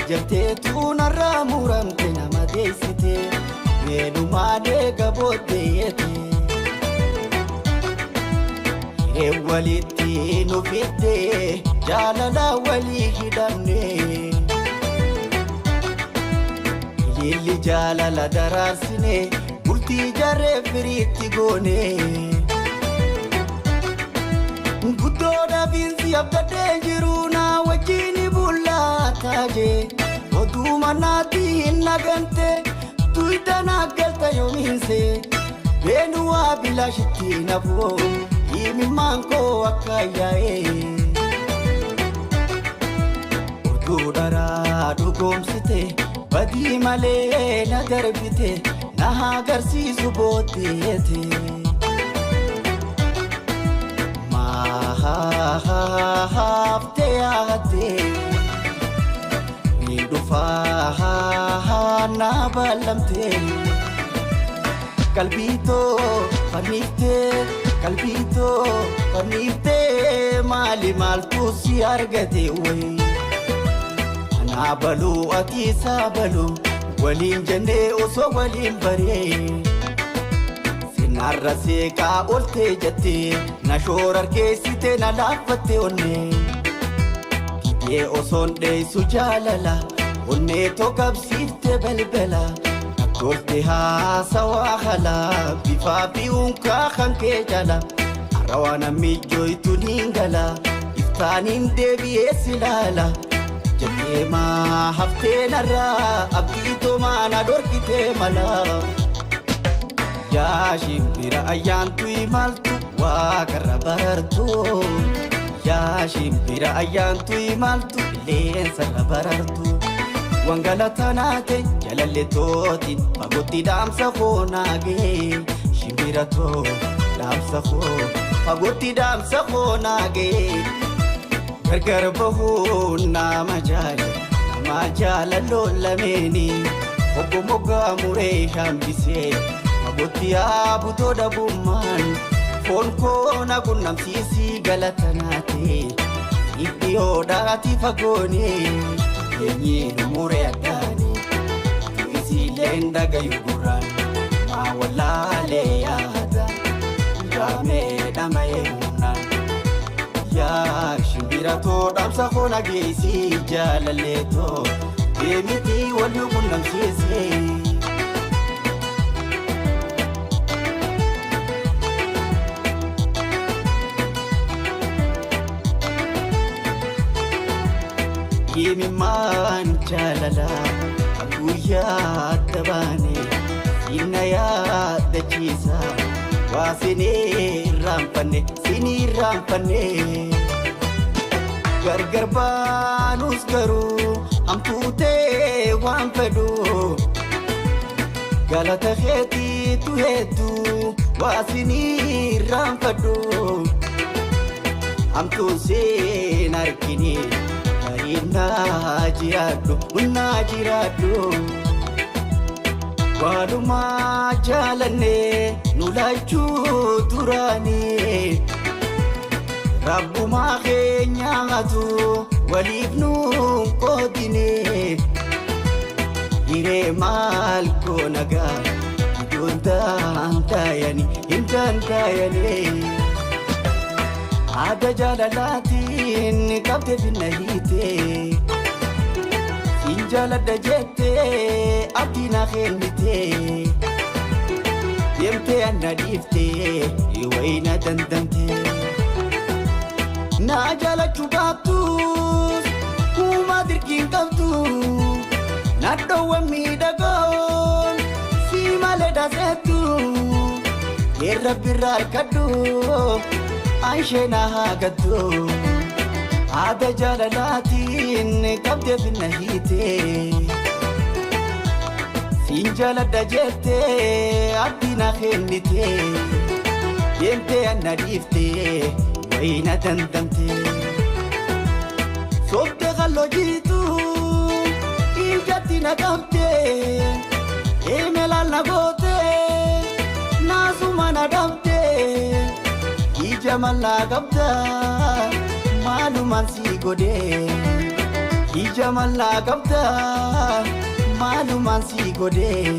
Ejjatteetu narraa muramte nama deessite meenumaa deega booddeeyete hiree walitti nu fidde jaalala walii hidhamne ililli jaalala daraarsine bultii jarree firiitti goone guddoodha binsi abdadhee jiru naa wajjini bullaataaje oduma naatiin nagante tuyda naggalta yoomiinse beenuwaa bilaashitti nafoo himimmaan koo akka yaa'e oduu dharaa dhugoomsite badii malee na darbite na agarsiisu booddeete hafte yaate ni dhufaa na ballamte qalbiito fannifte maali maaltu si argate way ana baluu ati saabaluu waliin jennee osoo waliin baree sinarra seeqaa oltee jettee na shoorar keessite na laaffatte onnee didee osoon dheessu jaalala onnee tokkabsiifte balbala nakkolte haasawaa halaa bifaa fi unkaa kan kee jala arrawaana miijjooytu niin gala iftaaniin deebi'ee silaala jettee maa haftee narraa abdiitoo maana dorkitee malaa yaa shimbira ayyaantu imaltu waaqarra barartu yaa shimbira ayyaantu imaltu qilleensarra barartu wangalataa naate jalalletootiin fagootti dhaamsa koo naagee shimbira too dhaamsa koo fagootti dhaamsa koo naagee gargar bahuun nama jaalalloo lameeni obbo moggaa muree hambisee fagootti yaabutoo dhabummaan foon koo na qunnamsiisii galata naate iddiyoodhaati fagoonee eenyiin muree addaani isiileen dhagayu gurraan maa wallaalee yaada jaamee dhama'ee humnaan yaa shimbira too dhaamsa koo nageessii jaalalleetoo deemitii wal nu qunnamsiisee himimmaan jaalala guyyaa dabaane sinna yaadachiisa waa sinii raanfanne gargar baanus garuu amtuutee waan fedhu galata keetiitu hedduu waa sinii raanfadhu amtuun seen argine naa jiraadhu waalumaa jaalannee nu laachuu duraanii rabbumaa keenyaatu waliif nuun qoodinee hiree maal koo nagaa idoon hin dandaayanii Ada jaalalaatiin qabde finna hiitee siin jaaladha jettee abdii na kennitee deemtee anna dhiiftee wayna dandamtee naa jaalachuu baattus kumaa dirqiin qabdu nadhoowwan miidhagoon si malee daaseettu yerra birraa harkadhu Aishena hagaddo Ada jaalalatiin qabde finna hiitee siin jaaladha jettee abdii na kennitee deemtee anna dhiiftee wayna dandamtee sobde qalloo jiitu ijatti na qabdee emelaan na gootee naasuma na dhabdee jamal na qabda maalumaan si godhee ija mallaa qabda maalumaan si godhee